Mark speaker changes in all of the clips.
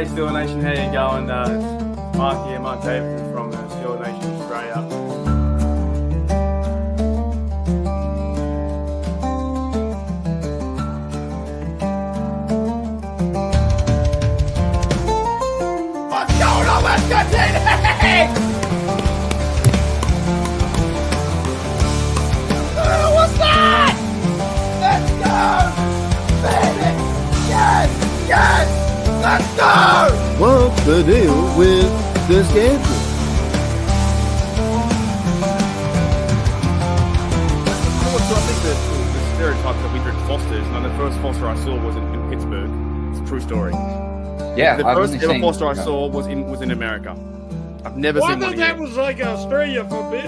Speaker 1: Hey, Steel Nation, how you going? It's Mark here, Mark Davidson from Steel Nation Australia.
Speaker 2: What's going on? Let's continue! What's that? Let's go! Baby! Yes! Yes! Let's go!
Speaker 3: What's the deal with this cancer?
Speaker 1: So I think the stereotype that we drink Fosters, and the first Foster I saw was in Pittsburgh. It's a true story.
Speaker 4: Yeah,
Speaker 1: The
Speaker 4: I've
Speaker 1: first
Speaker 4: only
Speaker 1: ever
Speaker 4: seen-
Speaker 1: Foster I saw was in America. I've never
Speaker 5: Well, I
Speaker 1: seen one
Speaker 5: thought that
Speaker 1: here.
Speaker 5: was like Australia for beers.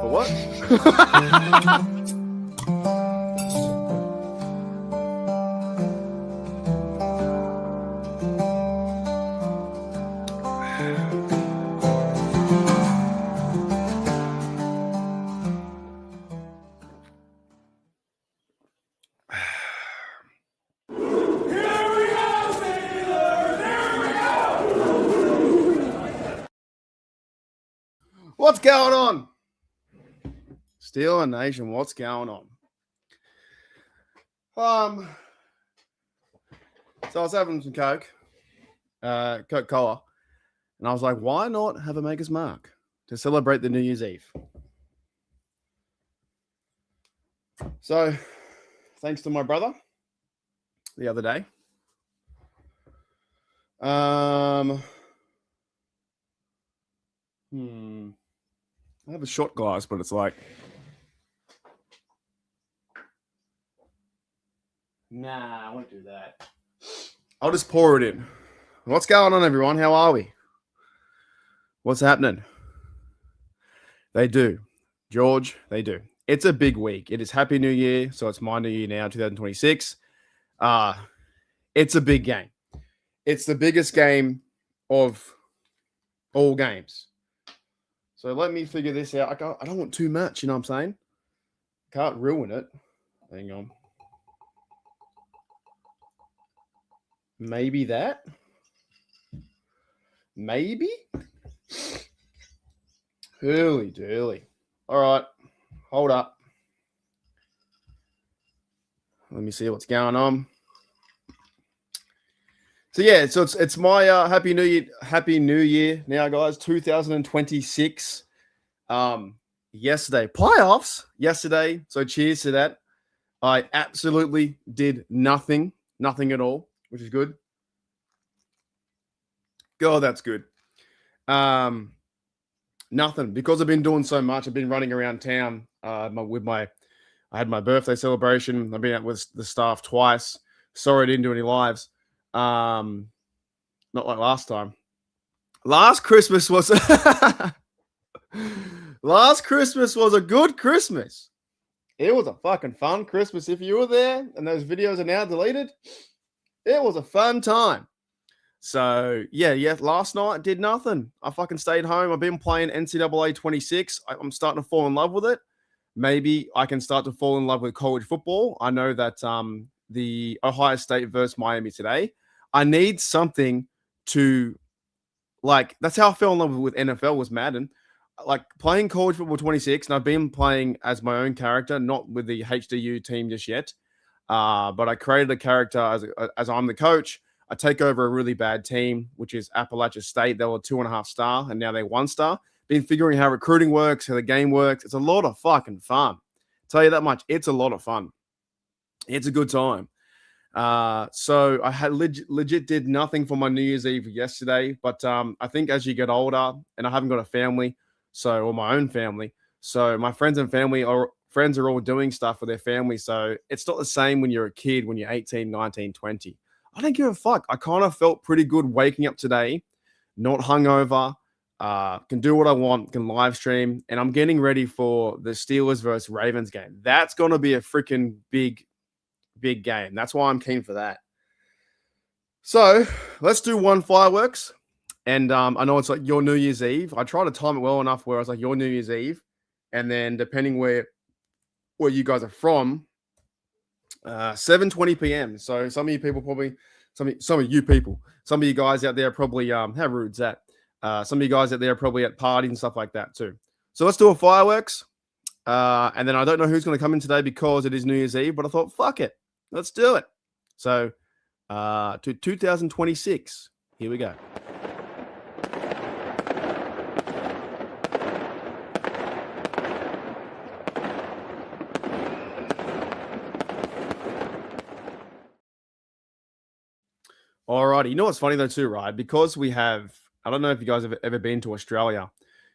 Speaker 1: For what? What's going on? Steel Nation, what's going on? So I was having some Coca-Cola, and I was like, why not have a Maker's Mark to celebrate the New Year's Eve? So, thanks to my brother the other day. I have a shot glass, but it's like, nah, I won't do that. I'll just pour it in. What's going on, everyone? How are we? What's happening? They do. George, they do. It's a big week. It is Happy New Year, so it's my new year now, 2026. It's a big game. It's the biggest game of all games. So let me figure this out. I don't want too much, you know what I'm saying? Can't ruin it. Hang on. Maybe that? Maybe? Hurly durly. All right. Hold up. Let me see what's going on. So yeah, so it's my Happy New Year now, guys. 2026. Yesterday, playoffs yesterday. So cheers to that. I absolutely did nothing at all, which is good. God, that's good. Nothing, because I've been doing so much. I've been running around town I had my birthday celebration. I've been out with the staff twice. Sorry I didn't do any lives. Not like last time. Last Christmas was a good Christmas. It was a fucking fun Christmas. If you were there and those videos are now deleted, it was a fun time. So yeah, last night did nothing. I fucking stayed home. I've been playing NCAA 26. I'm starting to fall in love with it. Maybe I can start to fall in love with college football. I know that the Ohio State versus Miami today. I need something to, like, that's how I fell in love with NFL, was Madden. Like, playing college football 26, and I've been playing as my own character, not with the HDU team just yet. But I created a character as I'm the coach. I take over a really bad team, which is Appalachia State. They were 2.5 star, and now they're 1 star. Been figuring how recruiting works, how the game works. It's a lot of fucking fun. Tell you that much. It's a lot of fun. It's a good time. So I had legit did nothing for my New Year's Eve yesterday, but I think as you get older, and I haven't got a family, or my own family, so my friends are all doing stuff with their family. So it's not the same when you're a kid, when you're 18, 19, 20. I don't give a fuck. I kind of felt pretty good waking up today, not hungover, can do what I want, can live stream, and I'm getting ready for the Steelers versus Ravens game. That's going to be a freaking big game. That's why I'm keen for that. So let's do one fireworks. And I know it's like your New Year's Eve. I try to time it well enough where I was like your New Year's Eve. And then depending where you guys are from, 7:20 p.m. So some of you people probably Some of you people, some of you guys out there probably how rude's that? Some of you guys out there are probably at parties and stuff like that too. So let's do a fireworks. And then I don't know who's going to come in today because it is New Year's Eve, but I thought, fuck it, let's do it. So to 2026, here we go. Alrighty, you know what's funny though too, right? Because we have, I don't know if you guys have ever been to Australia,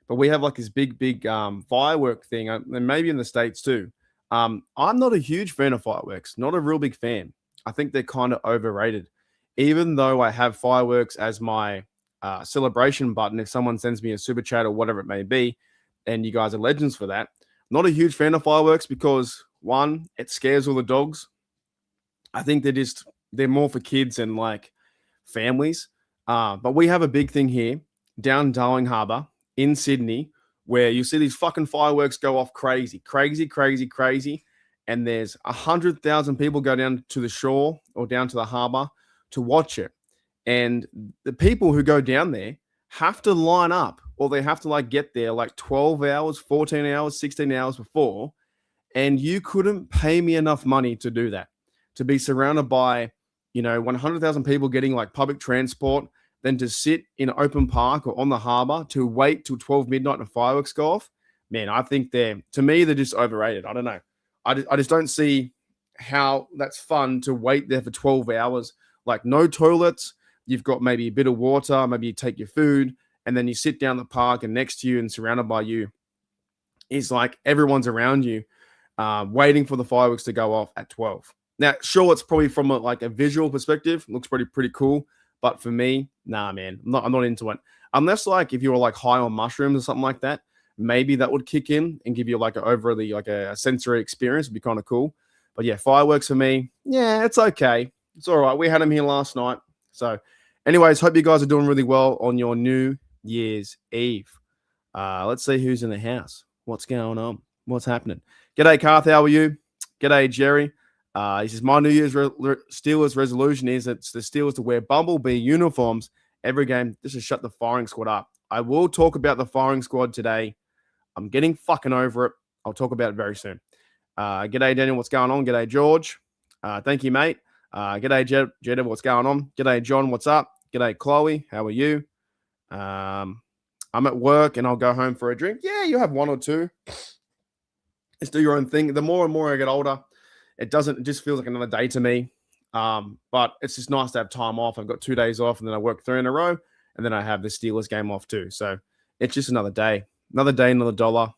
Speaker 1: but we have like this big firework thing, and maybe in the States too. I'm not a huge fan of fireworks, not a real big fan. I think they're kind of overrated. Even though I have fireworks as my celebration button, if someone sends me a super chat or whatever it may be, and you guys are legends for that, not a huge fan of fireworks because one, it scares all the dogs. I think they're more for kids and like families. But we have a big thing here down Darling Harbour in Sydney where you see these fucking fireworks go off crazy. And there's 100,000 people go down to the shore or down to the harbour to watch it. And the people who go down there have to line up, or they have to like get there like 12 hours, 14 hours, 16 hours before. And you couldn't pay me enough money to do that, to be surrounded by, 100,000 people getting like public transport, then to sit in an open park or on the harbour to wait till 12 midnight and fireworks go off. Man, I think they're just overrated. I don't know. I just don't see how that's fun to wait there for 12 hours. Like no toilets. You've got maybe a bit of water. Maybe you take your food and then you sit down the park, and next to you and surrounded by you is like everyone's around you waiting for the fireworks to go off at 12. Now, sure, it's probably from a visual perspective. It looks pretty cool. But for me, nah, man, I'm not into it. Unless like if you were like high on mushrooms or something like that, maybe that would kick in and give you like a sensory experience. It'd be kind of cool. But yeah, fireworks for me, yeah, it's okay. It's all right. We had them here last night. So anyways, hope you guys are doing really well on your New Year's Eve. Let's see who's in the house. What's going on? What's happening? G'day, Karth. How are you? G'day, Jerry. He says, my New Year's Steelers resolution is it's the Steelers to wear Bumblebee uniforms every game just to shut the firing squad up. I will talk about the firing squad today. I'm getting fucking over it. I'll talk about it very soon. G'day, Daniel. What's going on? G'day, George. Thank you, mate. G'day, Jed. What's going on? G'day, John. What's up? G'day, Chloe. How are you? I'm at work and I'll go home for a drink. Yeah, you have one or two. Just do your own thing. The more and more I get older, it just feels like another day to me. But it's just nice to have time off. I've got 2 days off and then I work 3 in a row and then I have the Steelers game off too. So it's just another day, another $1.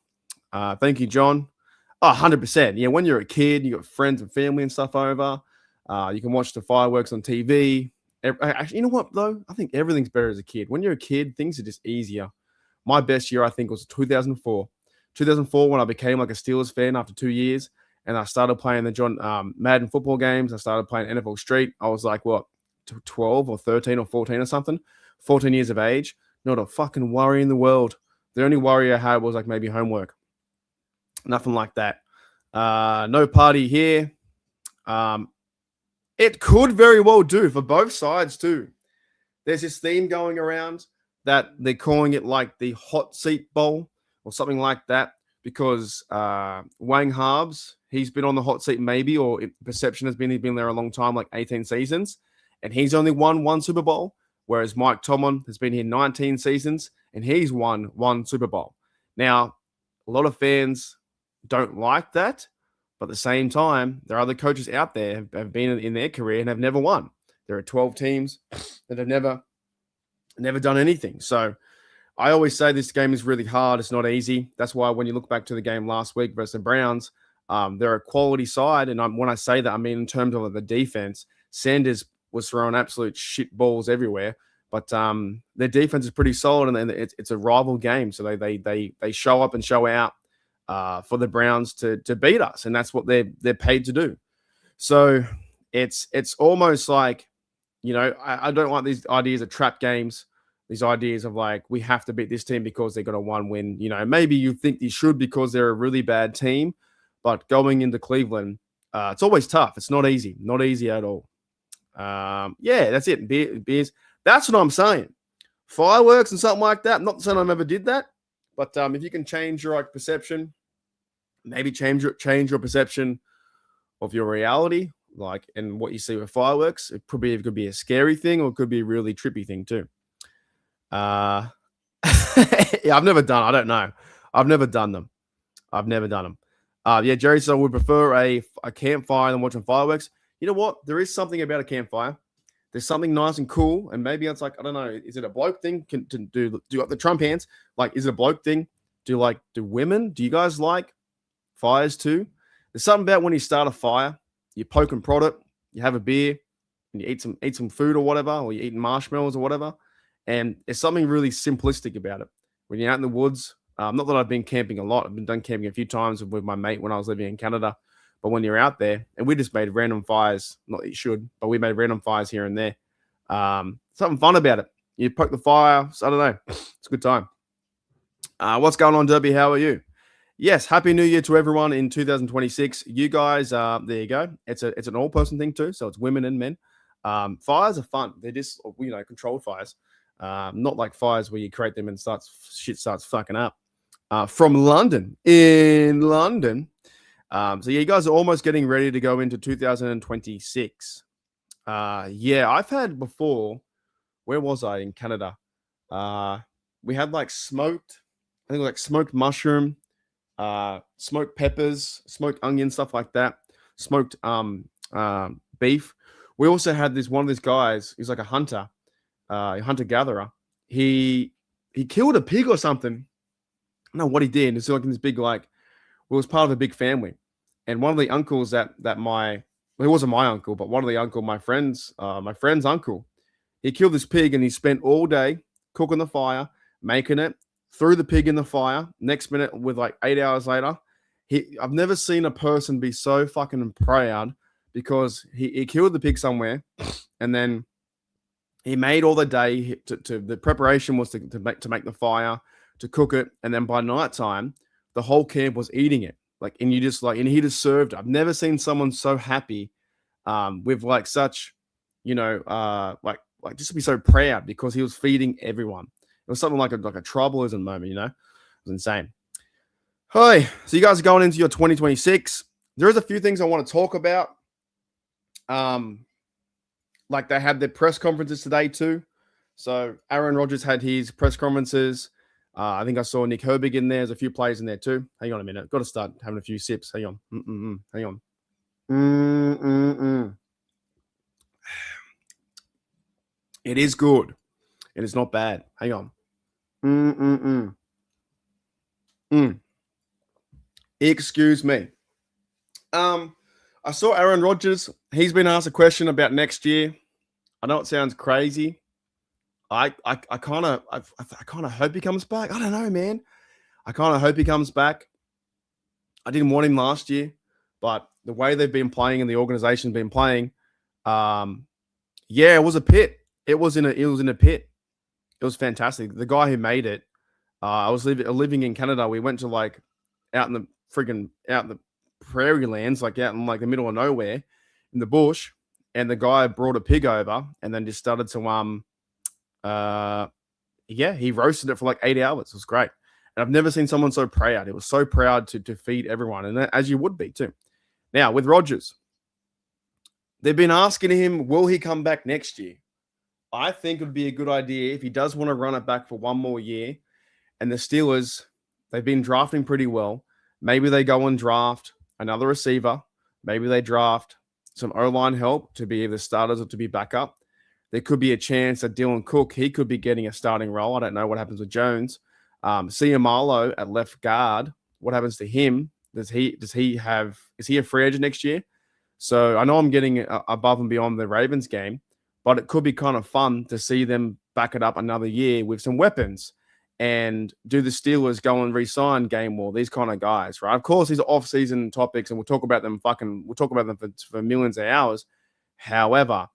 Speaker 1: Thank you, John. Oh, 100%. Yeah, when you're a kid, you got friends and family and stuff over. You can watch the fireworks on TV. Actually, you know what, though? I think everything's better as a kid. When you're a kid, things are just easier. My best year, I think, was 2004. 2004, when I became like a Steelers fan after 2 years, and I started playing the Madden football games. I started playing NFL Street. I was like, what, 12 or 13 or 14 or something? 14 years of age. Not a fucking worry in the world. The only worry I had was like maybe homework. Nothing like that. No party here. It could very well do for both sides too. There's this theme going around that they're calling it like the hot seat bowl or something like that because Wang Harbs, he's been on the hot seat maybe, or perception has been he's been there a long time, like 18 seasons, and he's only won one Super Bowl, whereas Mike Tomlin has been here 19 seasons and he's won one Super Bowl. Now, a lot of fans don't like that, but at the same time, there are other coaches out there have been in their career and have never won. There are 12 teams that have never done anything. So I always say this game is really hard. It's not easy. That's why when you look back to the game last week versus the Browns, they're a quality side. And when I say that, I mean in terms of the defense, Sanders was throwing absolute shit balls everywhere. But their defense is pretty solid, and it's a rival game. So they show up and show out for the Browns to beat us, and that's what they're paid to do. So it's almost like, I don't like these ideas of trap games, these ideas of like we have to beat this team because they got a one win. Maybe you think you should because they're a really bad team, but going into Cleveland, it's always tough. It's not easy at all. Yeah, that's it. Beers. That's what I'm saying. Fireworks and something like that. Not saying I never did that, but if you can change your like perception, maybe change your perception of your reality, like and what you see with fireworks. It could be a scary thing or it could be a really trippy thing too. Yeah, I've never done. I don't know. I've never done them. Yeah, Jerry said I would prefer a campfire than watching fireworks. You know what? There is something about a campfire. There's something nice and cool, and maybe it's like I don't know. Is it a bloke thing? To do like the Trump hands? Like, is it a bloke thing? Do women? Do you guys like fires too? There's something about when you start a fire, you poke and prod it, you have a beer, and you eat some food or whatever, or you're eating marshmallows or whatever. And there's something really simplistic about it. When you're out in the woods, not that I've been camping a lot. I've been done camping a few times with my mate when I was living in Canada. But when you're out there, and we just made random fires, not that you should, but we made random fires here and there. Something fun about it. You poke the fire. So I don't know. It's a good time. What's going on, Derby? How are you? Yes, Happy New Year to everyone in 2026. You guys, there you go. It's an all-person thing too, so it's women and men. Fires are fun. They're just controlled fires. Not like fires where you create them and shit starts fucking up. From London, in London. So yeah, you guys are almost getting ready to go into 2026. Yeah, I've had before. Where was I in Canada? We had like smoked mushroom, smoked peppers, smoked onion, stuff like that. Smoked beef. We also had one of these guys. He's like a hunter gatherer. He killed a pig or something. I don't know what he did. It's like in this big it was part of a big family. And one of the uncles he wasn't my uncle, but one of the my friend's uncle, he killed this pig and he spent all day cooking the fire, making it, threw the pig in the fire. Next minute, with like 8 hours later, I've never seen a person be so fucking proud because he killed the pig somewhere, and then he made all the day the preparation was to make the fire, to cook it, and then by nighttime, the whole camp was eating it. And he just served. I've never seen someone so happy, with such, just to be so proud because he was feeding everyone. It was something like a tribalism moment, It was insane. Hi, so you guys are going into your 2026. There is a few things I want to talk about. They had their press conferences today too. So Aaron Rodgers had his press conferences. I think I saw Nick Herbig in there. There's a few players in there too. Hang on a minute. Got to start having a few sips. Hang on. Hang on. It is good. It is not bad. Hang on. Excuse me. I saw Aaron Rodgers. He's been asked a question about next year. I know it sounds crazy. I kind of hope he comes back. I don't know, man. I kind of hope he comes back. I didn't want him last year, but the way they've been playing and the organization's been playing, it was a pit. It was in a pit. It was fantastic. The guy who made it, I was living in Canada. We went to out in the prairie lands, out in the middle of nowhere in the bush, and the guy brought a pig over and then just started to he roasted it for 8 hours. It was great. And I've never seen someone so proud. It was so proud to feed everyone, and as you would be too. Now with Rodgers, they've been asking him, will he come back next year? I think it would be a good idea if he does want to run it back for one more year. And the Steelers, they've been drafting pretty well. Maybe they go and draft another receiver. Maybe they draft some O-line help to be either starters or to be backup. There could be a chance that Dylan Cook, he could be getting a starting role. I don't know what happens with Jones. Ciamalo at left guard, what happens to him? Is he a free agent next year? So I know I'm getting above and beyond the Ravens game, but it could be kind of fun to see them back it up another year with some weapons and do the Steelers go and re-sign Gainwell, these kind of guys, right? Of course, these are off-season topics, and we'll talk about them for millions of hours. However,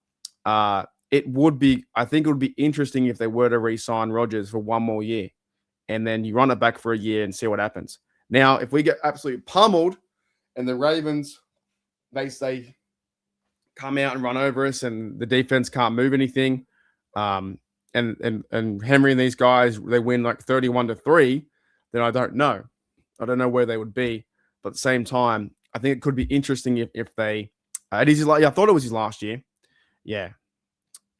Speaker 1: I think it would be interesting if they were to re-sign Rodgers for one more year, and then you run it back for a year and see what happens. Now, if we get absolutely pummeled and the Ravens, they come out and run over us and the defense can't move anything, and Henry and these guys, they win like 31-3, then I don't know. I don't know where they would be. But at the same time, I think it could be interesting if they it is like I thought it was his last year. Yeah.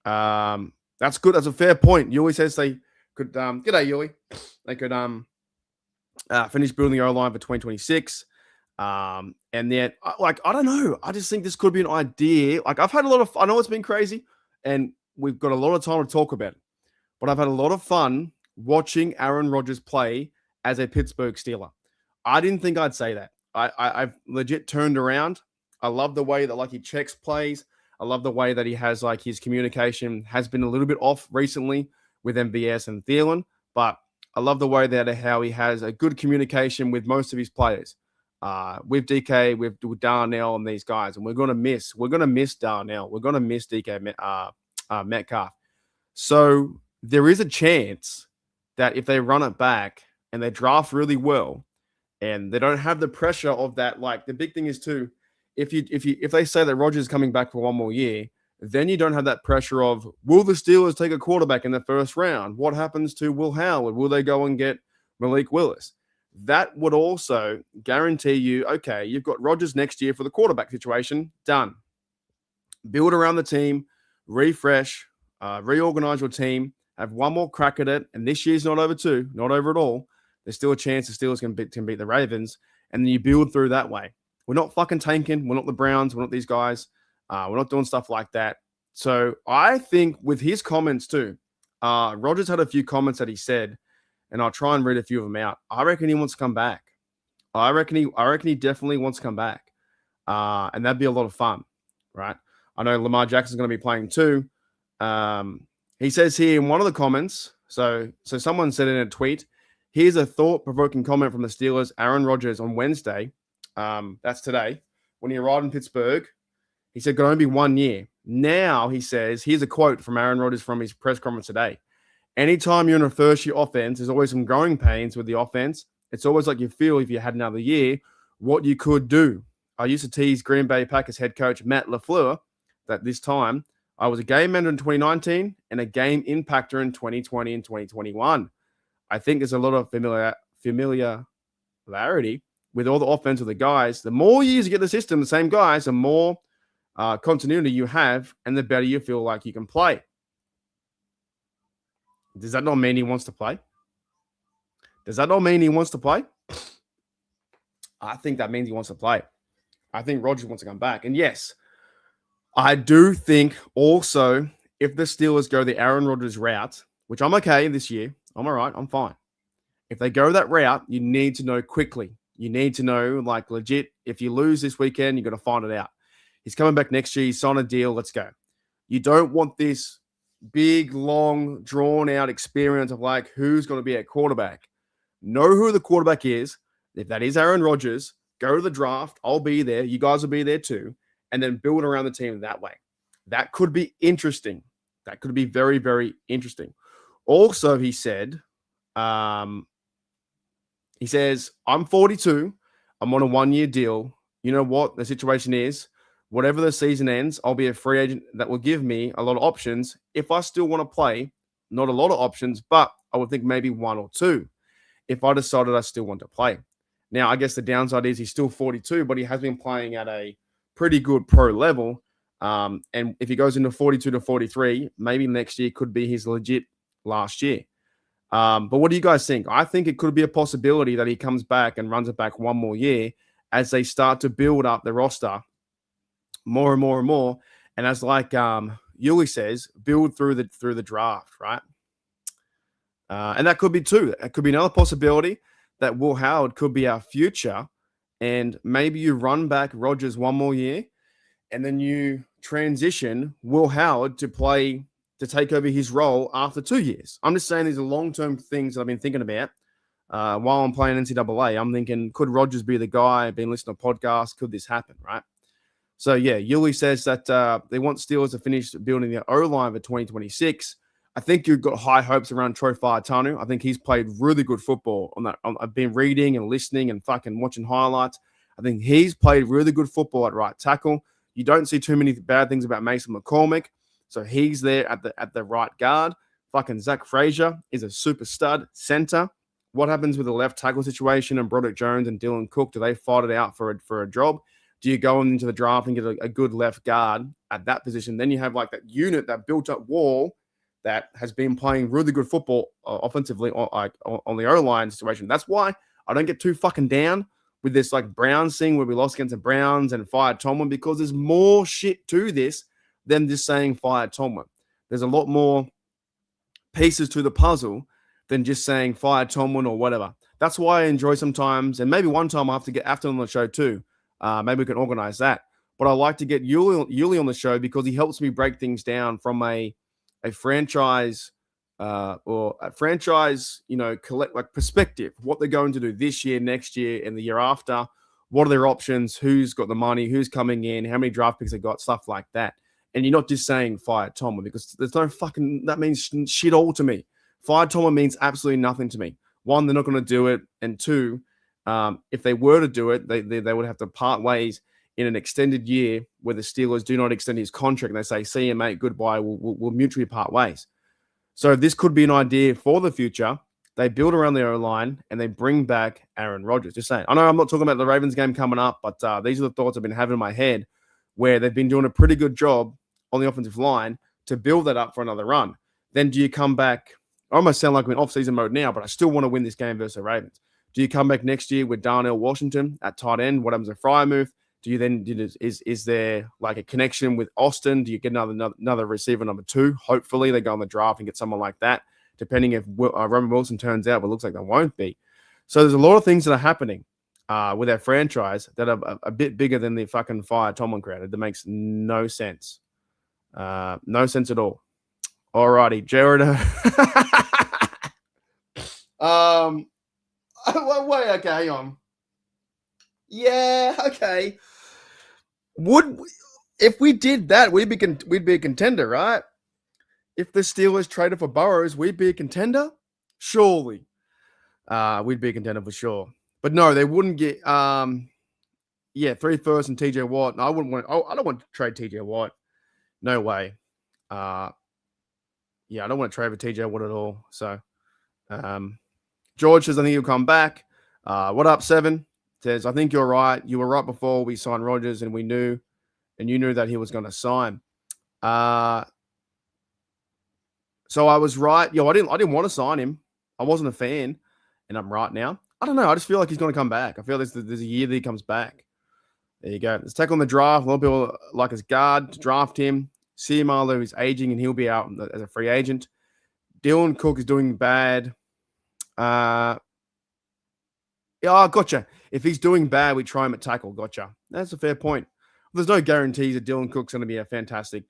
Speaker 1: That's good. That's a fair point. Yuli says they could g'day Yuli. They could finish building the O-line for 2026. And then I don't know. I just think this could be an idea. Like I've had a lot of I know it's been crazy and we've got a lot of time to talk about it. But I've had a lot of fun watching Aaron Rodgers play as a Pittsburgh Steeler. I didn't think I'd say that. I've legit turned around. I love the way that like he checks plays. I love the way that he has like his communication has been a little bit off recently with MVS and Thielen, but I love the way that how he has a good communication with most of his players, with DK, with Darnell and these guys, and we're gonna miss Darnell, we're gonna miss DK Metcalf. So there is a chance that if they run it back and they draft really well, and they don't have the pressure of that, like the big thing is too, if they say that Rodgers is coming back for one more year, then you don't have that pressure of will the Steelers take a quarterback in the first round? What happens to Will Howard? Will they go and get Malik Willis? That would also guarantee you, okay, you've got Rodgers next year for the quarterback situation. Done. Build around the team, refresh, reorganize your team, have one more crack at it. And this year's not over too, not over at all. There's still a chance the Steelers can beat the Ravens. And then you build through that way. We're not fucking tanking. We're not the Browns. We're not these guys. We're not doing stuff like that. So I think with his comments too, Rodgers had a few comments that he said, and I'll try and read a few of them out. I reckon he wants to come back. I reckon he definitely wants to come back. And that'd be a lot of fun, right? I know Lamar Jackson's going to be playing too. He says here in one of the comments, so someone said in a tweet, here's a thought-provoking comment from the Steelers, Aaron Rodgers, on Wednesday. That's today. When he arrived in Pittsburgh, he said, going to be 1 year. Now, he says, here's a quote from Aaron Rodgers from his press conference today. Anytime you're in a first-year offense, there's always some growing pains with the offense. It's always like you feel if you had another year, what you could do. I used to tease Green Bay Packers head coach Matt LaFleur that this time I was a game manager in 2019 and a game impactor in 2020 and 2021. I think there's a lot of familiarity with all the offense of the guys. The more years you get the system, the same guys, the more continuity you have, and the better you feel like you can play. Does that not mean he wants to play? Does that not mean he wants to play? I think that means he wants to play. I think Rodgers wants to come back. And yes, I do think also if the Steelers go the Aaron Rodgers route, which I'm okay this year, I'm all right, I'm fine. If they go that route, you need to know quickly. You need to know, like, legit, if you lose this weekend, you've got to find it out. He's coming back next year. He's signed a deal. Let's go. You don't want this big, long, drawn-out experience of, like, who's going to be at quarterback. Know who the quarterback is. If that is Aaron Rodgers, go to the draft. I'll be there. You guys will be there too. And then build around the team that way. That could be interesting. That could be very, very interesting. Also, he said, he says, I'm 42. I'm on a 1-year deal. You know what the situation is? Whatever the season ends, I'll be a free agent that will give me a lot of options. If I still want to play, not a lot of options, but I would think maybe 1 or 2 if I decided I still want to play. Now, I guess the downside is he's still 42, but he has been playing at a pretty good pro level. And if he goes into 42 to 43, maybe next year could be his legit last year. But what do you guys think? I think it could be a possibility that he comes back and runs it back 1 more year as they start to build up the roster more and more and more. And as like Yuli says, build through the draft, right? And that could be too. It could be another possibility that Will Howard could be our future. And maybe you run back Rodgers 1 more year and then you transition Will Howard to take over his role after 2 years. I'm just saying these are long-term things that I've been thinking about while I'm playing NCAA. I'm thinking, could Rodgers be the guy? I've been listening to podcasts. Could this happen, right? So, yeah, Yuli says that they want Steelers to finish building their O-line for 2026. I think you've got high hopes around Troy Fautanu. I think he's played really good football on that. I've been reading and listening and fucking watching highlights. I think he's played really good football at right tackle. You don't see too many bad things about Mason McCormick. So he's there at the right guard. Fucking Zach Frazier is a super stud center. What happens with the left tackle situation and Broderick Jones and Dylan Cook? Do they fight it out for a job? Do you go into the draft and get a good left guard at that position? Then you have like that unit, that built-up wall that has been playing really good football offensively on the O-line situation. That's why I don't get too fucking down with this like Browns thing where we lost against the Browns and fired Tomlin, because there's more shit to this than just saying fired Tomlin. There's a lot more pieces to the puzzle than just saying fired Tomlin or whatever. That's why I enjoy sometimes, and maybe one time I'll have to get Afton on the show too. Maybe we can organize that. But I like to get Yuli on the show because he helps me break things down from a franchise collect like perspective. What they're going to do this year, next year, and the year after. What are their options? Who's got the money? Who's coming in? How many draft picks they got? Stuff like that. And you're not just saying fire Tomlin, because there's no fucking, that means shit all to me. Fire Tomlin means absolutely nothing to me. One, they're not going to do it. And two, if they were to do it, they would have to part ways in an extended year where the Steelers do not extend his contract. And they say, see you, mate, goodbye. We'll mutually part ways. So this could be an idea for the future. They build around their O-line and they bring back Aaron Rodgers. Just saying. I know I'm not talking about the Ravens game coming up, but these are the thoughts I've been having in my head, where they've been doing a pretty good job on the offensive line to build that up for another run. Then do you come back? I almost sound like I'm in off-season mode now, but I still want to win this game versus the Ravens. Do you come back next year with Darnell Washington at tight end? What happens to Freiermuth? Do you then is there like a connection with Austin? Do you get another receiver number 2? Hopefully they go on the draft and get someone like that, depending if Roman Wilson turns out, but it looks like they won't be. So there's a lot of things that are happening with our franchise that are a bit bigger than the fucking fire Tomlin crowd. That makes no sense. No sense at all. Alrighty, Jared. Wait, okay, hang on. Yeah, okay. If we did that, we'd be a contender, right? If the Steelers traded for Burrows, we'd be a contender? Surely. We'd be a contender for sure. But no, they wouldn't get 3 firsts and TJ Watt. No, I don't want to trade TJ Watt. No way. I don't want to trade for TJ Watt at all. So George says, I think he'll come back. What up, 7? Says, I think you're right. You were right before we signed Rodgers, and you knew that he was going to sign. So I was right. I didn't want to sign him. I wasn't a fan, and I'm right now. I don't know. I just feel like he's going to come back. I feel there's a year that he comes back. There you go. Let's take on the draft. A lot of people like his guard to draft him. Seumalo is aging, and he'll be out as a free agent. Dylan Cook is doing bad. Gotcha. If he's doing bad, we try him at tackle. Gotcha. That's a fair point. There's no guarantees that Dylan Cook's going to be a fantastic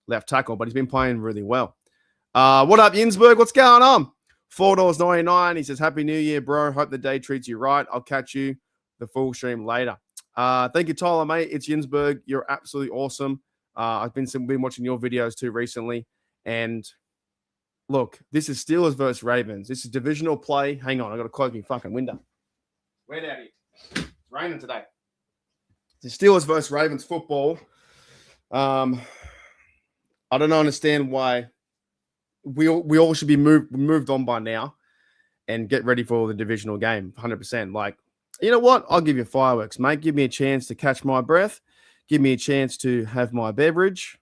Speaker 1: left tackle, but he's been playing really well. What up, Yinsberg? What's going on? $4.99. He says, Happy New Year, bro. Hope the day treats you right. I'll catch you the full stream later. Thank you, Tyler, mate. It's Yinsberg. You're absolutely awesome. I've been watching your videos too recently. And look, this is Steelers versus Ravens. This is divisional play. Hang on. I got to close my fucking window. Wait out here. It's raining today. The Steelers versus Ravens football. I don't understand why we all should be moved on by now and get ready for the divisional game. 100%. Like, you know what? I'll give you fireworks, mate. Give me a chance to catch my breath. Give me a chance to have my beverage.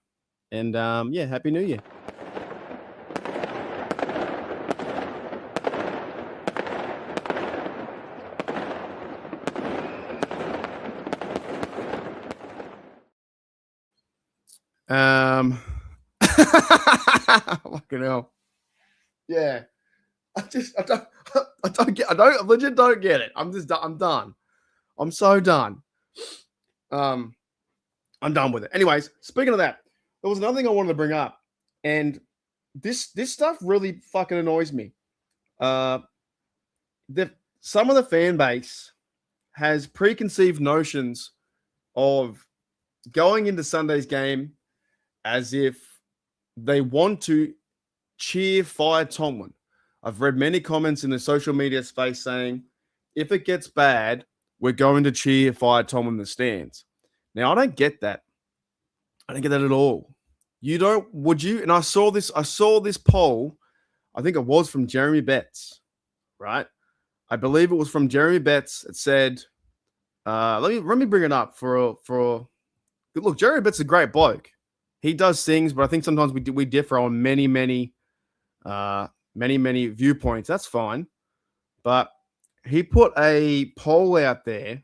Speaker 1: And Happy New Year. Fucking hell. Yeah. I legit don't get it. I'm done. I'm so done. I'm done with it. Anyways, speaking of that, there was another thing I wanted to bring up, and this stuff really fucking annoys me. Some of the fan base has preconceived notions of going into Sunday's game as if they want to cheer fire Tomlin. I've read many comments in the social media space saying, if it gets bad, we're going to cheer fire Tomlin in the stands. Now, I don't get that. I didn't get that at all. You don't, would you? And I saw this poll. I think it was from Jeremy Betts, right? I believe it was from Jeremy Betts. It said, let me bring it up for look, Jeremy Betts is a great bloke. He does things, but I think sometimes we differ on many viewpoints. That's fine. But he put a poll out there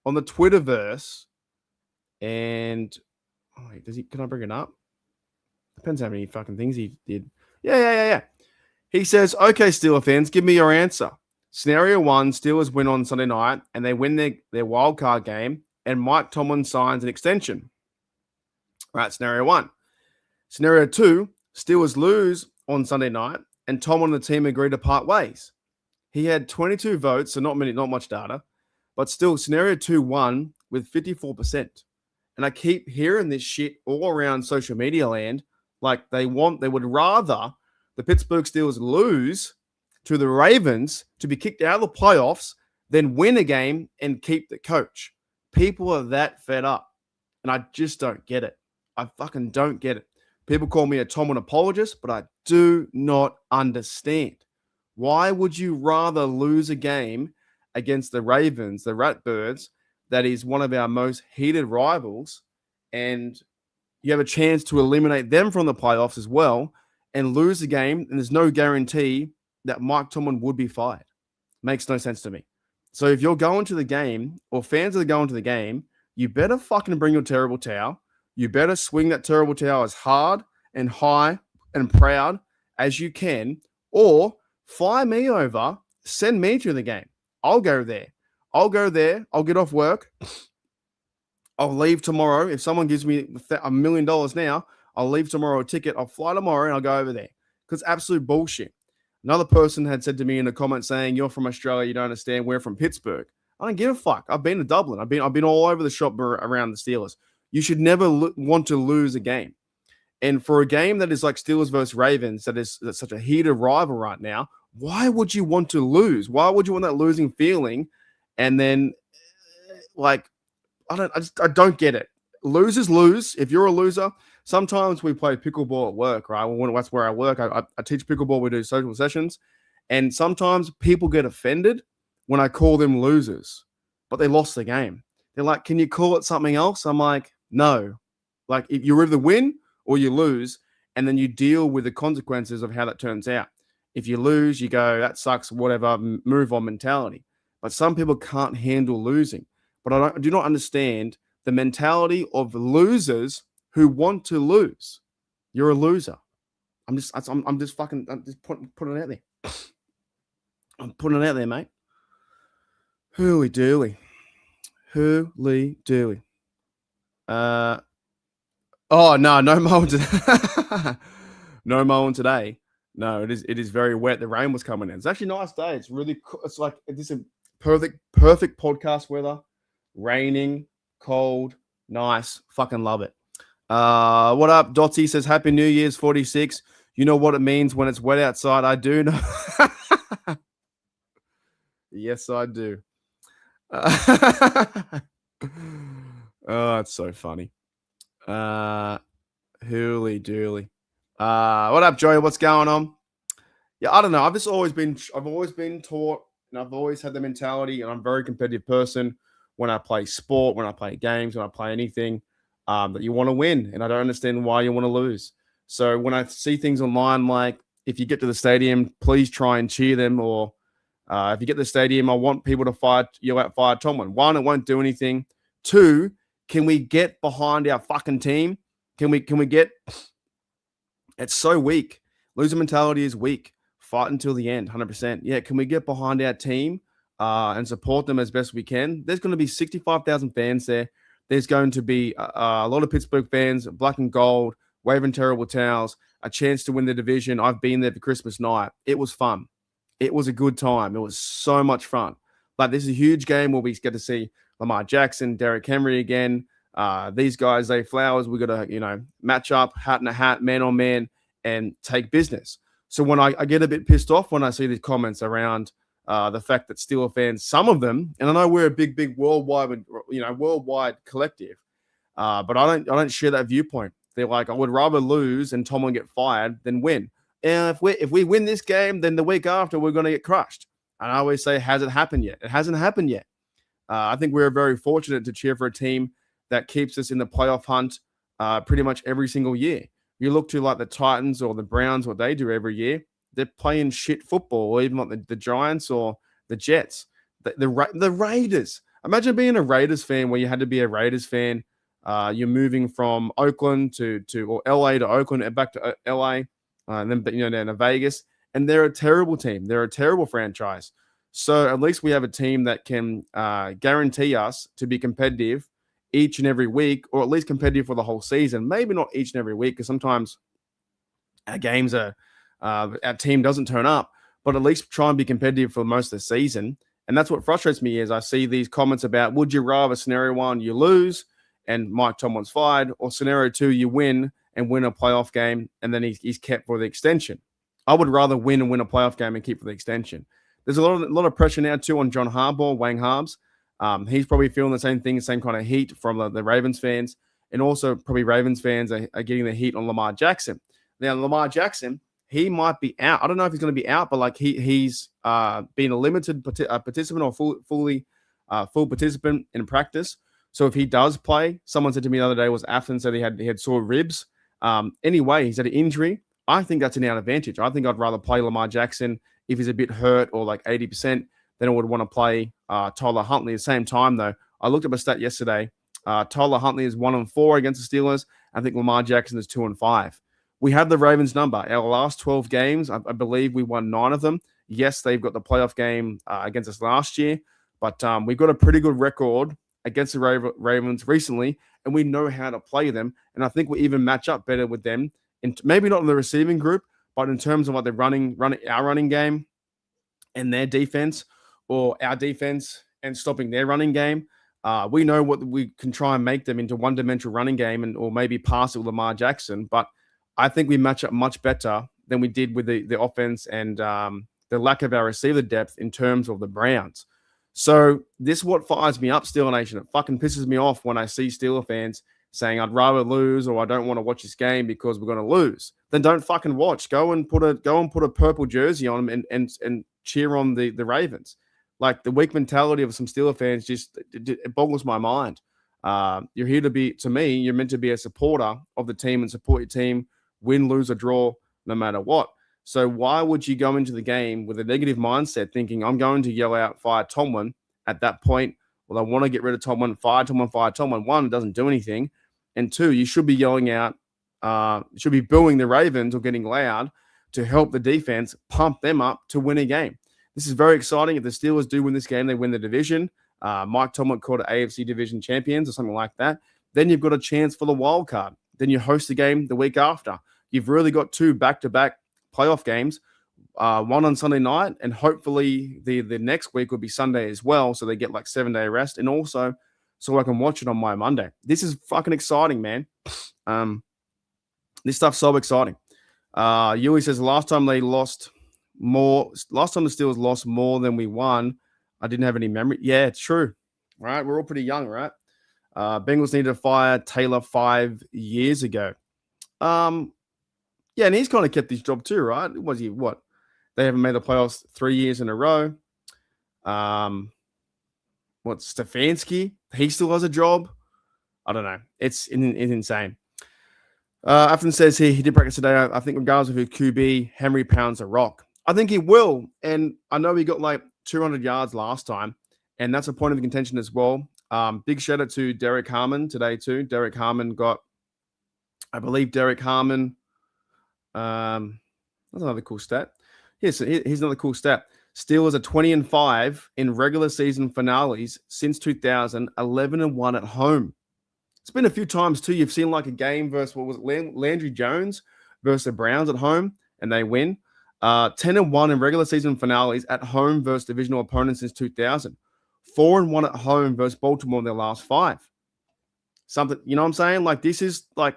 Speaker 1: on the Twitterverse, and can I bring it up? Depends how many fucking things he did. Yeah. He says, okay, Steelers fans, give me your answer. Scenario 1, Steelers win on Sunday night and they win their wild card game and Mike Tomlin signs an extension. Right, scenario 1. Scenario 2, Steelers lose on Sunday night and Tomlin and the team agree to part ways. He had 22 votes, so not much data, but still scenario 2 won with 54%. And I keep hearing this shit all around social media land. Like they would rather the Pittsburgh Steelers lose to the Ravens to be kicked out of the playoffs than win a game and keep the coach. People are that fed up. And I just don't get it. I fucking don't get it. People call me a Tomlin apologist, but I do not understand. Why would you rather lose a game against the Ravens, the Ratbirds, that is one of our most heated rivals, and you have a chance to eliminate them from the playoffs as well, and lose the game, and there's no guarantee that Mike Tomlin would be fired? Makes no sense to me. So if you're going to the game, or fans are going to the game, you better fucking bring your terrible towel. You better swing that terrible towel as hard and high and proud as you can, or fly me over, send me to the game. I'll go there. I'll get off work. I'll leave tomorrow. If someone gives me $1 million now, I'll leave tomorrow a ticket. I'll fly tomorrow and I'll go over there. Because absolute bullshit. Another person had said to me in a comment saying, you're from Australia, you don't understand, we're from Pittsburgh. I don't give a fuck. I've been to Dublin. I've been all over the shop around the Steelers. You should never want to lose a game. And for a game that is like Steelers versus Ravens, that's such a heated rival right now, why would you want to lose? Why would you want that losing feeling? And then, like, I don't get it. Losers lose. If you're a loser, sometimes we play pickleball at work, right? That's where I work. I teach pickleball. We do social sessions. And sometimes people get offended when I call them losers, but they lost the game. They're like, can you call it something else? I'm like, no. Like, if you either win or you lose, and then you deal with the consequences of how that turns out. If you lose, you go, that sucks, whatever, move on mentality. But some people can't handle losing. But I do not understand the mentality of losers who want to lose. You're a loser. I'm just putting it out there. I'm putting it out there, mate. Hooly dooly. Oh no mowing today. No mowing today. No, it is very wet. The rain was coming in. It's actually a nice day. It's really cool. It's like this is perfect podcast weather. Raining, cold, nice. Fucking love it. What up? Dotsy says Happy New Year's 46. You know what it means when it's wet outside? I do know. Yes, I do. Oh, it's so funny. Hooly dooly. What up, Joey? What's going on? Yeah, I don't know. I've always been taught, and I've always had the mentality, and I'm a very competitive person when I play sport, when I play games, when I play anything, that you want to win, and I don't understand why you want to lose. So when I see things online, like if you get to the stadium, please try and cheer them, or if you get to the stadium, I want people to yell out fire Tomlin. 1, it won't do anything. 2, can we get behind our fucking team? Can we get? It's so weak. Loser mentality is weak. Fight until the end, 100%. Yeah, can we get behind our team and support them as best we can? There's going to be 65,000 fans there. There's going to be a lot of Pittsburgh fans, black and gold, waving terrible towels, a chance to win the division. I've been there for Christmas night. It was fun. It was a good time. It was so much fun. But this is a huge game where we get to see Lamar Jackson, Derrick Henry again. These guys, Zay Flowers, we got to, match up, hat in a hat, man on man, and take business. So when I get a bit pissed off when I see these comments around the fact that Steelers fans, some of them, and I know we're a big worldwide collective, But I don't share that viewpoint. They're like, I would rather lose and Tomlin get fired than win. And if we win this game, then the week after we're going to get crushed. And I always say, has it happened yet? It hasn't happened yet. I think we're very fortunate to cheer for a team that keeps us in the playoff hunt pretty much every single year. You look to like the Titans or the Browns, what they do every year, they're playing shit football, or even like the Giants or the Jets. The Raiders. Imagine being a Raiders fan where you had to be a Raiders fan. You're moving from Oakland to or LA to Oakland and back to LA, and then down to Vegas. And they're a terrible team. They're a terrible franchise. So at least we have a team that can guarantee us to be competitive each and every week, or at least competitive for the whole season. Maybe not each and every week, because sometimes our games are our team doesn't turn up, but at least try and be competitive for most of the season. And that's what frustrates me is I see these comments about, would you rather scenario 1 you lose and Mike Tomlin's fired, or scenario 2 you win and win a playoff game and then he's kept for the extension? I would rather win and win a playoff game and keep for the extension. There's a lot of pressure now too on John Harbaugh, Wang Harbs. He's probably feeling the same thing, same kind of heat from the Ravens fans, and also probably Ravens fans are getting the heat on Lamar Jackson. Now, Lamar Jackson, he might be out. I don't know if he's going to be out, but like he's been a limited participant or full participant in practice. So if he does play, someone said to me the other day was Afton said he had sore ribs. Anyway, he's had an injury. I think that's an out advantage. I think I'd rather play Lamar Jackson if he's a bit hurt or like 80%, then I would want to play Tyler Huntley. At the same time, though, I looked up a stat yesterday. Tyler Huntley is 1-4 against the Steelers. I think Lamar Jackson is 2-5. We have the Ravens number. Our last 12 games, I believe we won 9 of them. Yes, they've got the playoff game against us last year, but we've got a pretty good record against the Ravens recently, and we know how to play them. And I think we even match up better with them, maybe not in the receiving group, but in terms of like the our running game and their defense, or our defense and stopping their running game. We know what we can try and make them into one-dimensional running game or maybe pass it with Lamar Jackson. But I think we match up much better than we did with the offense and the lack of our receiver depth in terms of the Browns. So this is what fires me up, Steeler Nation. It fucking pisses me off when I see Steeler fans saying I'd rather lose or I don't want to watch this game because we're going to lose. Then don't fucking watch. Go and put a purple jersey on them and cheer on the Ravens. Like the weak mentality of some Steeler fans it boggles my mind. You're here you're meant to be a supporter of the team and support your team, win, lose, or draw, no matter what. So why would you go into the game with a negative mindset thinking I'm going to yell out, fire Tomlin at that point? Well, I want to get rid of Tomlin, fire Tomlin, fire Tomlin. 1, it doesn't do anything. And 2, you should be yelling out, should be booing the Ravens or getting loud to help the defense pump them up to win a game. This is very exciting. If the Steelers do win this game, they win the division. Mike Tomlin called it AFC division champions or something like that. Then you've got a chance for the wild card. Then you host the game the week after. You've really got 2 back-to-back playoff games, one on Sunday night, and hopefully the next week will be Sunday as well, so they get like 7-day rest, and also so I can watch it on my Monday. This is fucking exciting, man. This stuff's so exciting. Yui says last time the Steelers lost more than we won, I didn't have any memory. Yeah, it's true. Right, we're all pretty young, right? Bengals needed to fire Taylor 5 years ago. Yeah, and he's kind of kept his job too, right? Was he what? They haven't made the playoffs 3 years in a row. Stefanski? He still has a job. I don't know. It's insane. Afton says he did practice today. I think regardless of who QB, Henry pounds a rock. I think he will. And I know he got like 200 yards last time, and that's a point of contention as well. Big shout out to Derek Harmon today too. Derek Harmon got, I believe Derek Harmon. That's another cool stat. Here's another cool stat. Steelers are 20-5 in regular season finales since 2000, 11-1 at home. It's been a few times too. You've seen like a game versus Landry Jones versus the Browns at home, and they win. 10-1 in regular season finales at home versus divisional opponents since 2000. 4-1 at home versus Baltimore in their last 5. Something, you know what I'm saying? Like this is like,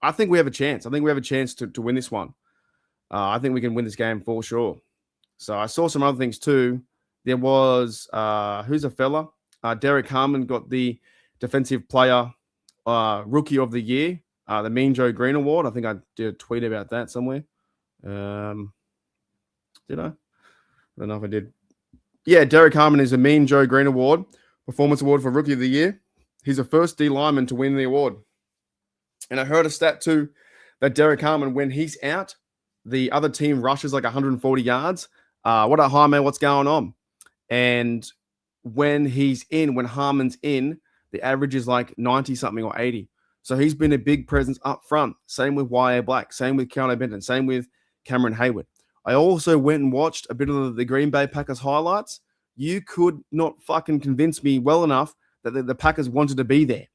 Speaker 1: I think we have a chance. I think we have a chance to win this one. I think we can win this game for sure. So I saw some other things too. There was, who's a fella? Derek Harmon got the defensive player Rookie of the Year, the Mean Joe Green Award. I think I did a tweet about that somewhere. Did I? I don't know if I did. Yeah, Derek Harmon is a Mean Joe Green Award, Performance Award for Rookie of the Year. He's the first D lineman to win the award. And I heard a stat too that Derek Harmon, when he's out, the other team rushes like 140 yards. What up, Harmon? What's going on? And when Harmon's in, the average is like 90 something or 80. So he's been a big presence up front. Same with Y.A. Black, same with Keanu Benton, same with Cameron Hayward. I also went and watched a bit of the Green Bay Packers highlights. You could not fucking convince me well enough that the Packers wanted to be there.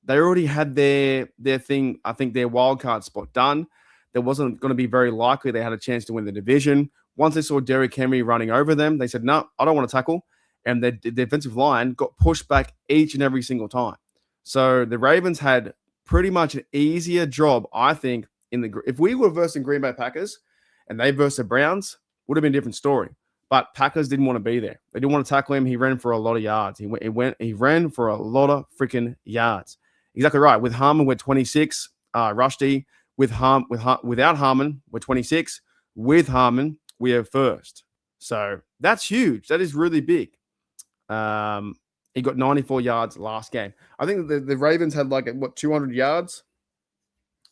Speaker 1: They already had their thing, I think their wild card spot done. There wasn't going to be very likely they had a chance to win the division. Once they saw Derrick Henry running over them, they said, no, I don't want to tackle. And the defensive line got pushed back each and every single time. So the Ravens had pretty much an easier job, I think, if we were versing Green Bay Packers and they versed the Browns, would have been a different story. But Packers didn't want to be there. They didn't want to tackle him. He ran for a lot of yards. He ran for a lot of freaking yards. Exactly right. With Harmon, we're 26. Rushdie, without Harmon, we're 26. With Harmon, we are first. So that's huge. That is really big. He got 94 yards last game. I think the Ravens had 200 yards?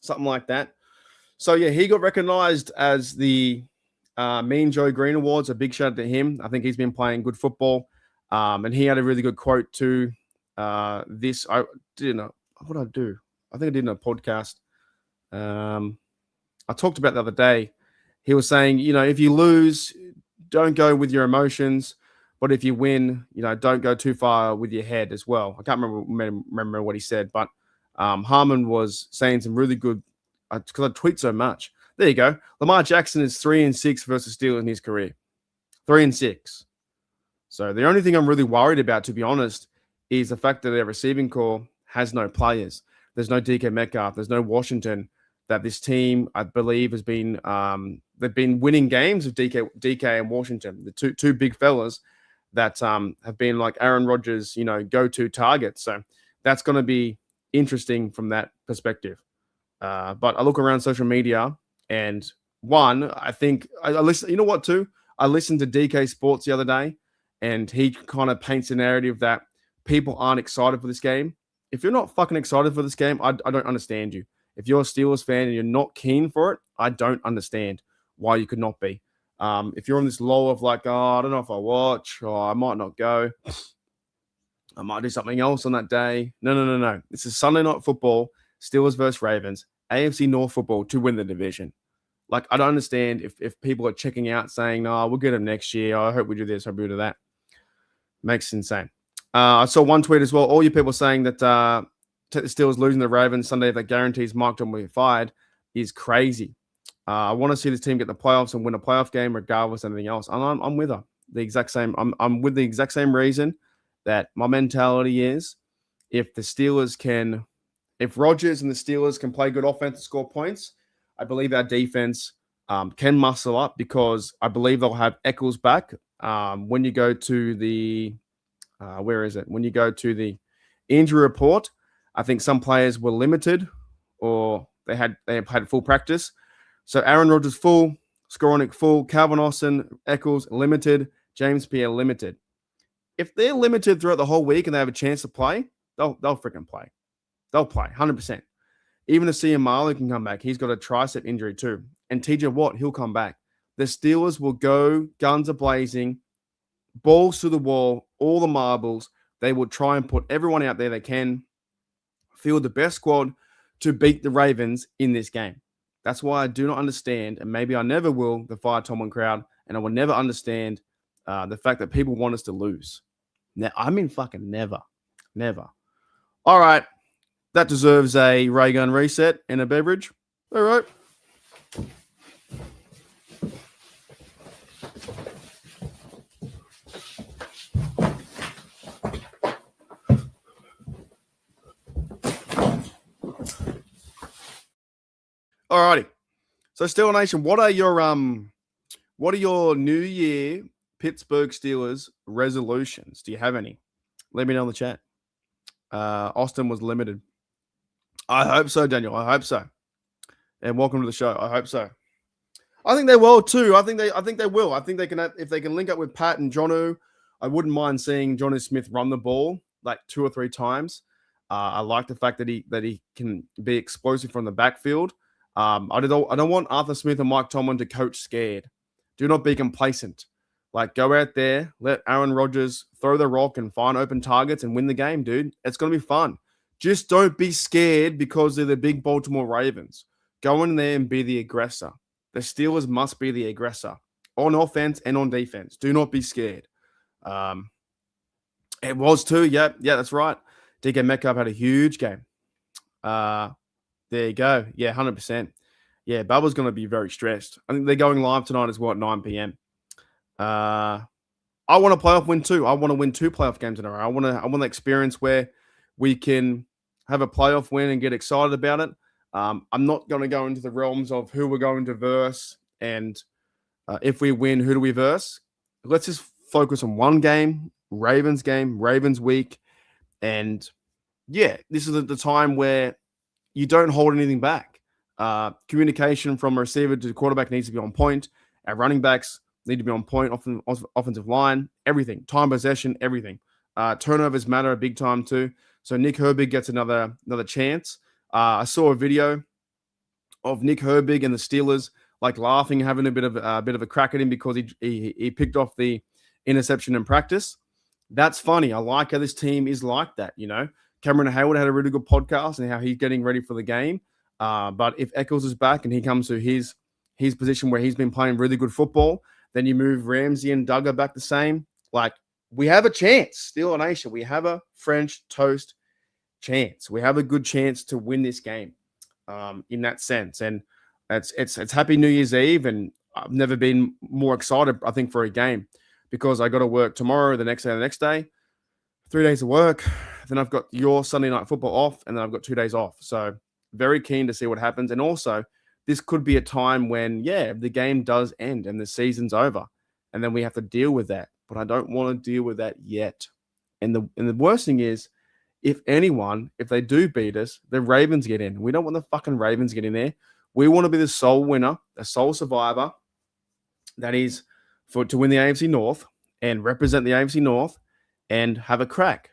Speaker 1: Something like that. So, yeah, he got recognized as the Mean Joe Green Awards. A big shout out to him. I think he's been playing good football. And he had a really good quote to this. I didn't know. What did I do? I think I did in a podcast. I talked about the other day. He was saying, if you lose, don't go with your emotions. But if you win, don't go too far with your head as well. I can't remember what he said, but Harmon was saying some really good, because I tweet so much. There you go. Lamar Jackson is 3-6 versus Steelers in his career. 3-6. So the only thing I'm really worried about, to be honest, is the fact that their receiving corps has no players. There's no DK Metcalf. There's no Washington. That this team, I believe, has been they've been winning games with DK and Washington, the two big fellas that have been like Aaron Rodgers, go-to targets. So that's going to be interesting from that perspective. But I look around social media, and I think I listen. You know what? Too, I listened to DK Sports the other day, and he kind of paints a narrative that people aren't excited for this game. If you're not fucking excited for this game, I don't understand you. If you're a Steelers fan and you're not keen for it, I don't understand why you could not be. If you're on this low of I don't know if I watch, or I might not go. I might do something else on that day. No. This is Sunday Night Football, Steelers versus Ravens, AFC North football to win the division. I don't understand if people are checking out saying, no, we'll get them next year. I hope we do this, I hope we do that. Makes insane. I saw one tweet as well. All you people saying that the Steelers losing the Ravens Sunday that guarantees Mike Tomlin will be fired is crazy. I want to see this team get the playoffs and win a playoff game regardless of anything else. And I'm with her. The exact same. I'm with the exact same reason that my mentality is if Rodgers and the Steelers can play good offense and score points, I believe our defense can muscle up because I believe they'll have Eccles back. When you go to the when you go to the injury report, I think some players were limited or they had full practice. So Aaron Rodgers full, Skowronek full, Calvin Austin, Eccles limited, James Pierre limited. If they're limited throughout the whole week and they have a chance to play, they'll freaking play. They'll play 100%. Even if CM Marley can come back, he's got a tricep injury too. And TJ Watt, he'll come back. The Steelers will go guns a-blazing, balls to the wall, all the marbles. They will try and put everyone out there they can, field the best squad to beat the Ravens in this game. That's why I do not understand, and maybe I never will, the Fire Tomlin crowd, and I will never understand the fact that people want us to lose. Now, I mean fucking never. Never. All right. That deserves a ray gun reset and a beverage. All right. Alrighty. So Steel Nation, what are your New Year Pittsburgh Steelers resolutions? Do you have any? Let me know in the chat. Austin was limited. I hope so, Daniel. I hope so. And welcome to the show. I hope so. I think they will too. I think they will. I think they can if they can link up with Pat and Jonu. I wouldn't mind seeing Johnny Smith run the ball like 2 or 3 times. I like the fact that he can be explosive from the backfield. I don't want Arthur Smith and Mike Tomlin to coach scared. Do not be complacent. Like, go out there, let Aaron Rodgers throw the rock and find open targets and win the game, dude. It's going to be fun. Just don't be scared because they're the big Baltimore Ravens. Go in there and be the aggressor. The Steelers must be the aggressor on offense and on defense. Do not be scared. It was too. Yeah, that's right. DK Metcalf had a huge game. There you go. Yeah, 100%. Yeah, Bubba's going to be very stressed. I think they're going live tonight as well at 9 p.m. I want a playoff win too. I want to win 2 playoff games in a row. I want the experience where we can have a playoff win and get excited about it. I'm not going to go into the realms of who we're going to verse and if we win, who do we verse? Let's just focus on one game, Ravens week. And yeah, this is the time where you don't hold anything back. Communication from receiver to quarterback needs to be on point. Our running backs need to be on point, offensive line, everything. Time possession, everything. Turnovers matter a big time too. So Nick Herbig gets another chance. I saw a video of Nick Herbig and the Steelers like laughing, having a bit of a crack at him because he picked off the interception in practice. That's funny. I like how this team is like that. You know, Cameron Hayward had a really good podcast and how he's getting ready for the game. But if Eccles is back and he comes to his position where he's been playing really good football, then you move Ramsey and Duggar back the same. Like, we have a chance, Steeler Nation. We have a French toast chance. We have a good chance to win this game in that sense. And it's Happy New Year's Eve, and I've never been more excited, I think, for a game because I got to work tomorrow, the next day, 3 days of work. Then I've got your Sunday night football off, and then I've got 2 days off. So very keen to see what happens. And also, this could be a time when, the game does end and the season's over, and then we have to deal with that. But I don't want to deal with that yet. And the worst thing is, if they do beat us, the Ravens get in. We don't want the fucking Ravens getting there. We want to be the sole winner, the sole survivor. That is to win the AFC North and represent the AFC North and have a crack.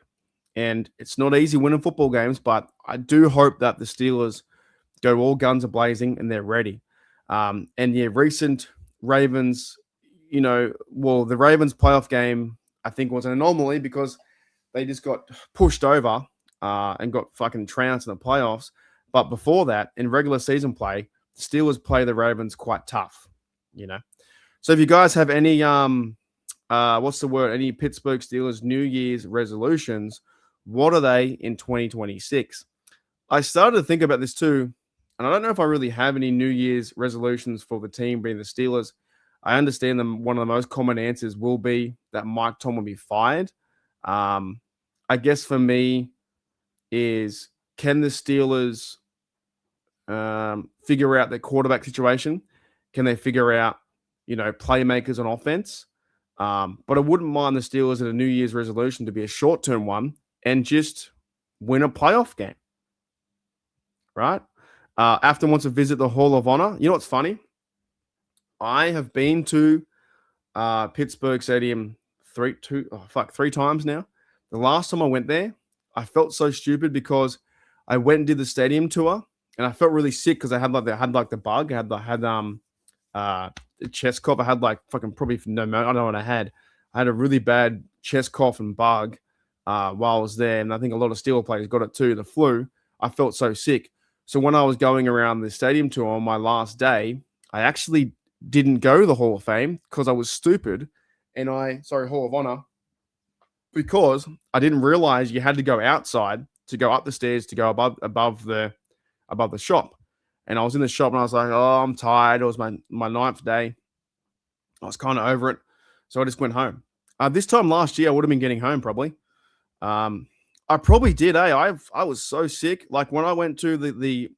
Speaker 1: And it's not easy winning football games, but I do hope that the Steelers go all guns a-blazing and they're ready. Recent Ravens, the Ravens playoff game, I think, was an anomaly because they just got pushed over and got fucking trounced in the playoffs. But before that, in regular season play, the Steelers play the Ravens quite tough, So if you guys have any, any Pittsburgh Steelers New Year's resolutions, what are they in 2026? I started to think about this too, and I don't know if I really have any New Year's resolutions for the team being the Steelers. I understand them. One of the most common answers will be that Mike Tomlin will be fired. I guess for me is, can the Steelers figure out their quarterback situation? Can they figure out, playmakers on offense? But I wouldn't mind the Steelers at a New Year's resolution to be a short-term one and just win a playoff game, right? Afton wants to visit the Hall of Honor. You know what's funny? I have been to Pittsburgh Stadium three times now. The last time I went there, I felt so stupid because I went and did the stadium tour, and I felt really sick because I had the bug. I had the chest cough. I had fucking probably pneumonia. I don't know what I had. I had a really bad chest cough and bug while I was there, and I think a lot of Steelers players got it too. The flu. I felt so sick. So when I was going around the stadium tour on my last day, I actually didn't go to the Hall of Fame because I was stupid, Hall of Honor, because I didn't realize you had to go outside to go up the stairs to go above the shop. And I was in the shop and I was like, oh, I'm tired. It was my 9th day. I was kind of over it. So I just went home. This time last year, I would have been getting home probably. I probably did, I was so sick. Like when I went to the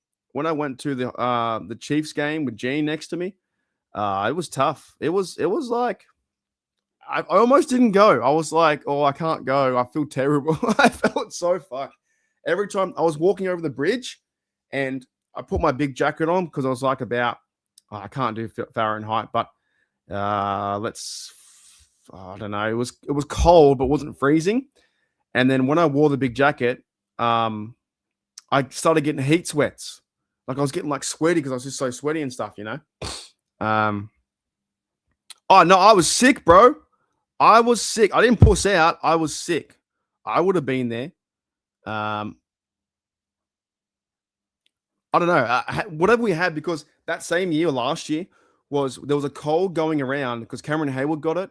Speaker 1: Chiefs game with Gene next to me, it was tough. It was like I almost didn't go. I was like, oh, I can't go. I feel terrible. I felt so fucked. Every time I was walking over the bridge, and I put my big jacket on because I was like I can't do Fahrenheit, but I don't know. It was cold, but wasn't freezing. And then when I wore the big jacket, I started getting heat sweats. Like I was getting like sweaty because I was just so sweaty and stuff, you know. Oh no, I was sick, bro. I was sick. I didn't puss out. I was sick. I would have been there. I don't know. Whatever we had, because that same year, last year, there was a cold going around because Cameron Hayward got it.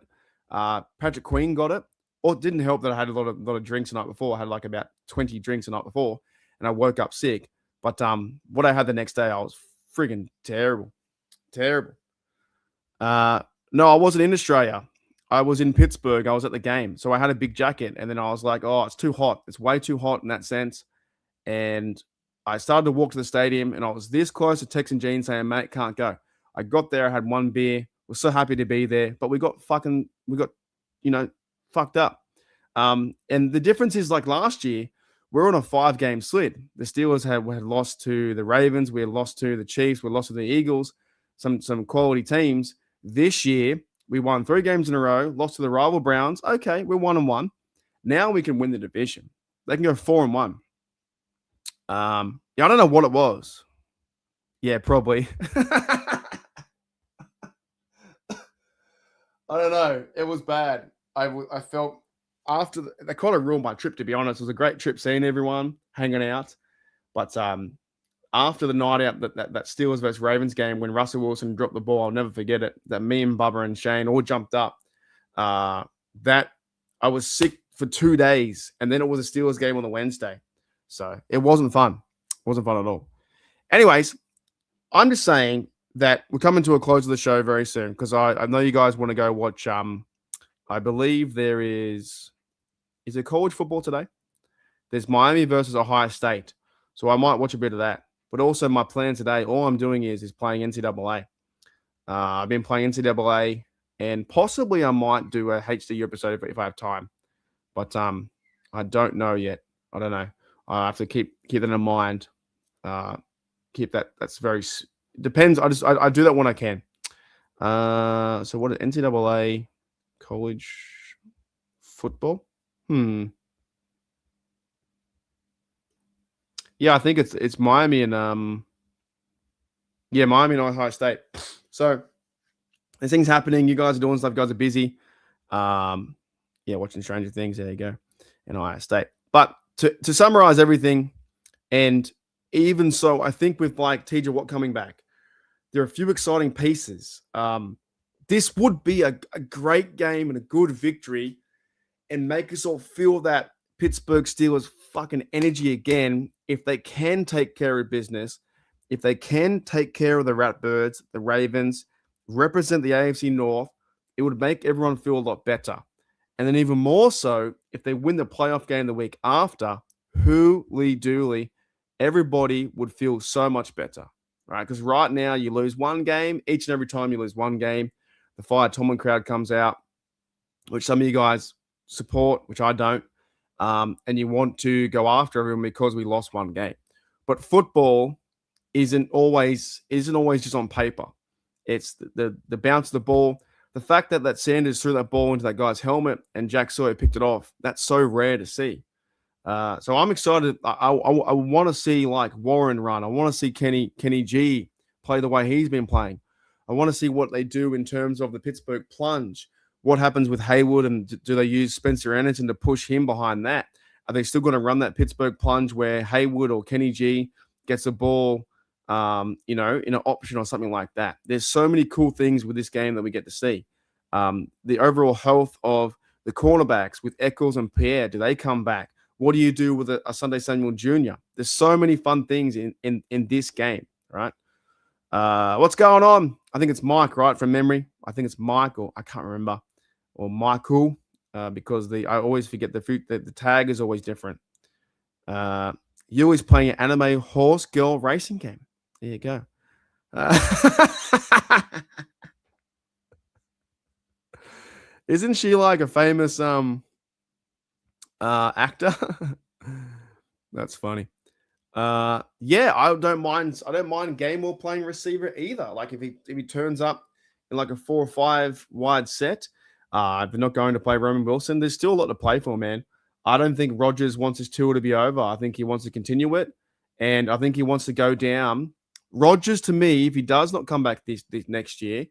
Speaker 1: Patrick Queen got it. Or it didn't help that I had a lot of drinks the night before. I had like about 20 drinks the night before, and I woke up sick. But what I had the next day, I was friggin' terrible. Terrible. No, I wasn't in Australia. I was in Pittsburgh. I was at the game. So I had a big jacket, and then I was like, oh, it's too hot. It's way too hot in that sense. And I started to walk to the stadium, and I was this close to texting Gene saying, mate, can't go. I got there. I had one beer. Was so happy to be there. But we got, fucked up. And the difference is, like last year, we're on a 5-game slid. The Steelers had lost to the Ravens. We had lost to the Chiefs. We lost to the Eagles, some quality teams. This year, we won 3 games in a row, lost to the rival Browns. Okay, we're 1-1. Now we can win the division. They can go 4-1. I don't know what it was. Yeah, probably. I don't know. It was bad. I felt after they kind of ruined my trip, to be honest. It was a great trip seeing everyone, hanging out. But after the night out, that Steelers versus Ravens game, when Russell Wilson dropped the ball, I'll never forget it. That me and Bubba and Shane all jumped up. That I was sick for 2 days, and then it was a Steelers game on the Wednesday. So it wasn't fun. It wasn't fun at all. Anyways, I'm just saying that we're coming to a close of the show very soon because I know you guys want to go watch. I believe there is there college football today? There's Miami versus Ohio State. So I might watch a bit of that. But also my plan today, all I'm doing is playing NCAA. I've been playing NCAA, and possibly I might do a HDU episode if I have time. But I don't know yet. I don't know. I have to keep that in mind. Keep that. That's very depends. I do that when I can. So what is NCAA college football? Yeah, I think it's Miami and Miami and Ohio State. So there's things happening. You guys are doing stuff. You guys are busy. Watching Stranger Things. There you go. In Ohio State. But to summarize everything, and even so, I think with like TJ Watt coming back, there are a few exciting pieces. This would be a great game and a good victory, and make us all feel that Pittsburgh Steelers fucking energy again. If they can take care of business, if they can take care of the Ratbirds, the Ravens, represent the AFC North, it would make everyone feel a lot better. And then even more so, if they win the playoff game the week after, hooly dooly, everybody would feel so much better, right? Because right now you lose one game. Each and every time you lose one game, the Fire Tomlin crowd comes out, which some of you guys support, which I don't. And you want to go after everyone because we lost one game. But football isn't always just on paper. It's the bounce of the ball. The fact that Sanders threw that ball into that guy's helmet and Jack Sawyer picked it off, that's so rare to see. So I'm excited. I want to see like Warren run. I want to see Kenny G play the way he's been playing. I want to see what they do in terms of the Pittsburgh plunge. What happens with Hayward, and do they use Spencer Anderson to push him behind that? Are they still going to run that Pittsburgh plunge where Hayward or Kenny G gets a ball, in an option or something like that? There's so many cool things with this game that we get to see. The overall health of the cornerbacks with Eccles and Pierre, do they come back? What do you do with a Sunday Samuel Jr.? There's so many fun things in this game, right? What's going on? I think it's Mike, right? From memory. I think it's Mike, or I can't remember. Or Michael, because I always forget the tag is always different. You're always playing an anime horse girl racing game. There you go. Isn't she like a famous actor? That's funny. Yeah, I don't mind. I don't mind Gainwell playing receiver either. Like if he turns up in like a 4 or 5 wide set, if they're not going to play Roman Wilson, there's still a lot to play for, man. I don't think Rodgers wants his tour to be over. I think he wants to continue it, and I think he wants to go down. Rodgers, to me, if he does not come back this next year,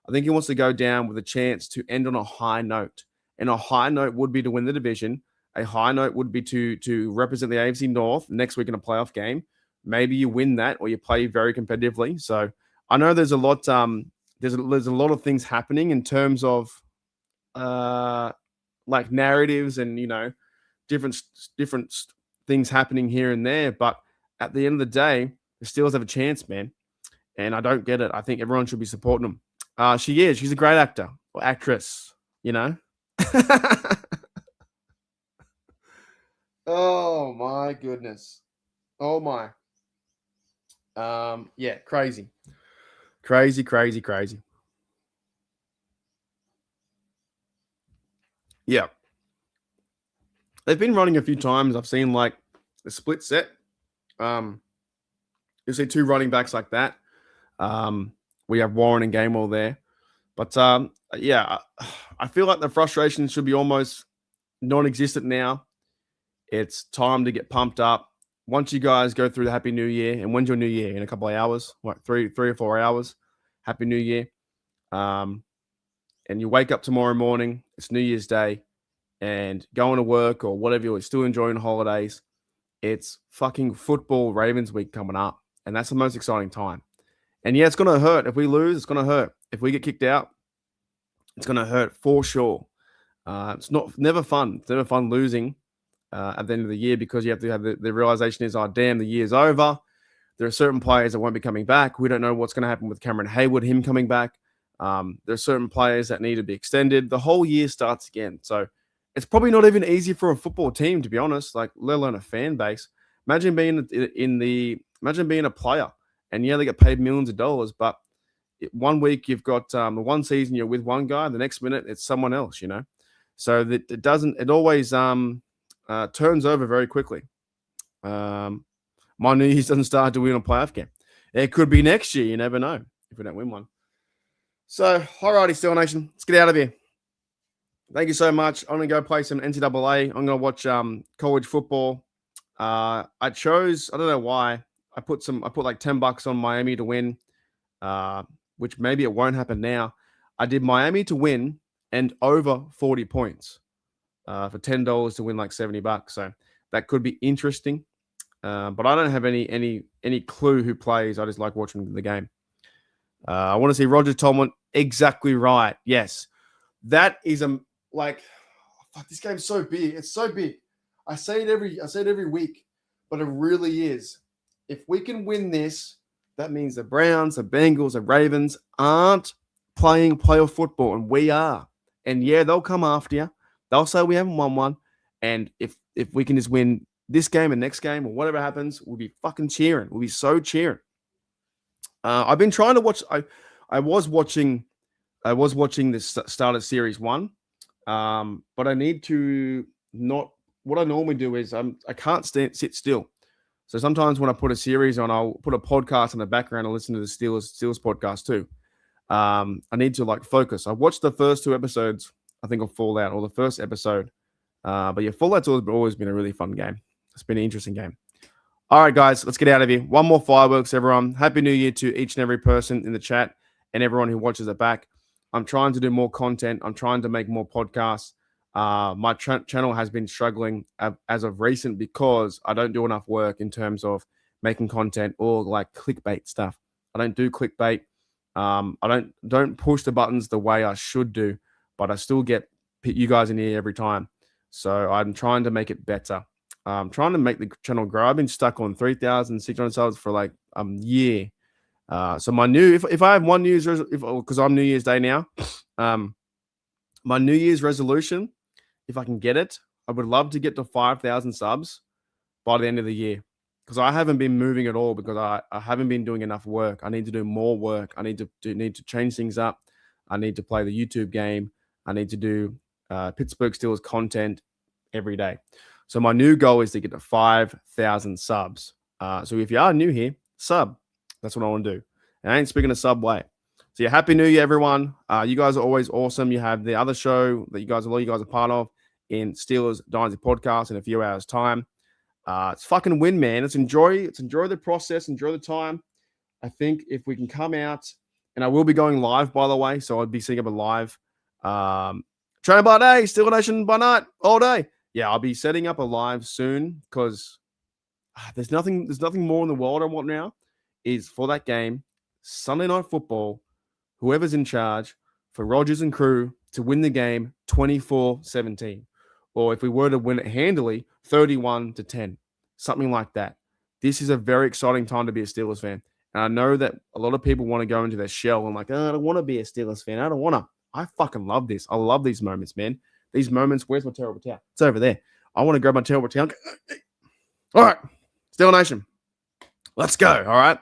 Speaker 1: I think he wants to go down with a chance to end on a high note. And a high note would be to win the division. A high note would be to represent the AFC North next week in a playoff game. Maybe you win that or you play very competitively. So I know there's a lot there's a lot of things happening in terms of like narratives and different things happening here and there. But at the end of the day, the Steelers have a chance, man. And I don't get it. I think everyone should be supporting them. She is. She's a great actor or actress, Oh my goodness. Oh my. Yeah, crazy. Crazy, crazy, crazy. Yeah. They've been running a few times. I've seen like a split set. You see 2 running backs like that. We have Warren and Gainwell there. But yeah, I feel like the frustration should be almost non-existent now. It's time to get pumped up. Once you guys go through the Happy New Year, and when's your New Year? In a couple of hours, what, three or 4 hours? Happy New Year. And you wake up tomorrow morning, it's New Year's Day, and going to work or whatever, you're still enjoying the holidays. It's fucking football Ravens week coming up, and that's the most exciting time. And yeah, it's going to hurt. If we lose, it's going to hurt. If we get kicked out, it's going to hurt for sure. It's never fun. It's never fun losing at the end of the year because you have to have the realization is, oh, damn, the year's over. There are certain players that won't be coming back. We don't know what's going to happen with Cameron Hayward, him coming back. There are certain players that need to be extended. The whole year starts again. So it's probably not even easy for a football team, to be honest, like let alone a fan base. Imagine being imagine being a player. And yeah, they get paid millions of dollars, but 1 week you've got the one season you're with one guy, the next minute it's someone else, So that it always turns over very quickly. My New Year's doesn't start to win a playoff game. It could be next year. You never know if we don't win one. So, alrighty, Steel Nation, let's get out of here. Thank you so much. I'm gonna go play some NCAA. I'm gonna watch college football. I don't know why. I put like $10 on Miami to win, which maybe it won't happen now. I did Miami to win and over 40 points for $10 to win like $70. So that could be interesting. But I don't have any clue who plays. I just like watching the game. I want to see Roger Tomlin. Exactly right. Yes, that is this game's so big. It's so big. I say it every week, but it really is. If we can win this, that means the Browns, the Bengals, the Ravens aren't playing playoff football, and we are. And yeah, they'll come after you. They'll say we haven't won one. And if we can just win this game and next game or whatever happens, we'll be fucking cheering. We'll be so cheering. I've been trying to watch. I was watching the start of Series 1, but I need to not. What I normally do is I can't sit still. So sometimes when I put a series on, I'll put a podcast in the background and listen to the Steelers podcast too. I need to focus. I watched the first 2 episodes, I think, of Fallout, or the first episode. But yeah, Fallout's always been a really fun game. It's been an interesting game. All right, guys, let's get out of here. One more fireworks, everyone. Happy New Year to each and every person in the chat and everyone who watches it back. I'm trying to do more content. I'm trying to make more podcasts. My channel has been struggling as of recent because I don't do enough work in terms of making content or clickbait stuff. I don't do clickbait. I don't push the buttons the way I should do, but I still get you guys in here every time. So I'm trying to make it better. I'm trying to make the channel grow. I've been stuck on 3,600 subs for a year. So my if I have one New Year's, because I'm New Year's Day now, my New Year's resolution, if I can get it, I would love to get to 5,000 subs by the end of the year, because I haven't been moving at all because I haven't been doing enough work. I need to do more work. I need to change things up. I need to play the YouTube game. I need to do Pittsburgh Steelers content every day. So my new goal is to get to 5,000 subs So if you are new here, sub. That's what I want to do. And I ain't speaking of Subway. So yeah, Happy New Year, everyone. You guys are always awesome. You have the other show that a lot of you guys are part of in Steelers Dynasty Podcast in a few hours' time. It's fucking win, man. Let's enjoy the process, enjoy the time. I think if we can come out, and I will be going live, by the way, so I'll be setting up a live train by day, Steelers Nation by night, all day. Yeah, I'll be setting up a live soon because there's nothing more in the world I want now is for that game, Sunday Night Football, whoever's in charge, for Rodgers and crew to win the game 24-17. Or if we were to win it handily, 31-10, something like that. This is a very exciting time to be a Steelers fan. And I know that a lot of people want to go into their shell and like, oh, I don't want to be a Steelers fan. I don't want to. I fucking love this. I love these moments, man. These moments. Where's my terrible towel? It's over there. I want to grab my terrible towel. All right. Steelers Nation. Let's go. All right.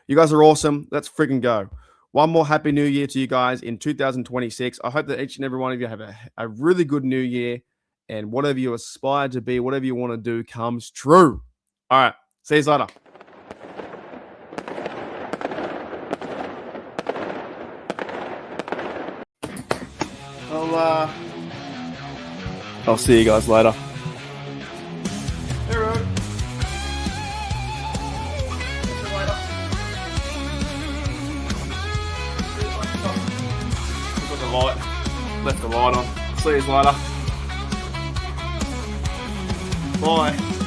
Speaker 1: You guys are awesome. Let's freaking go. One more Happy New Year to you guys in 2026. I hope that each and every one of you have a really good new year. And whatever you aspire to be, whatever you want to do comes true. All right. See you later. I'll see you guys later. Hey, Rod. See you later. Got the light. Left the light on. See you later. Bye.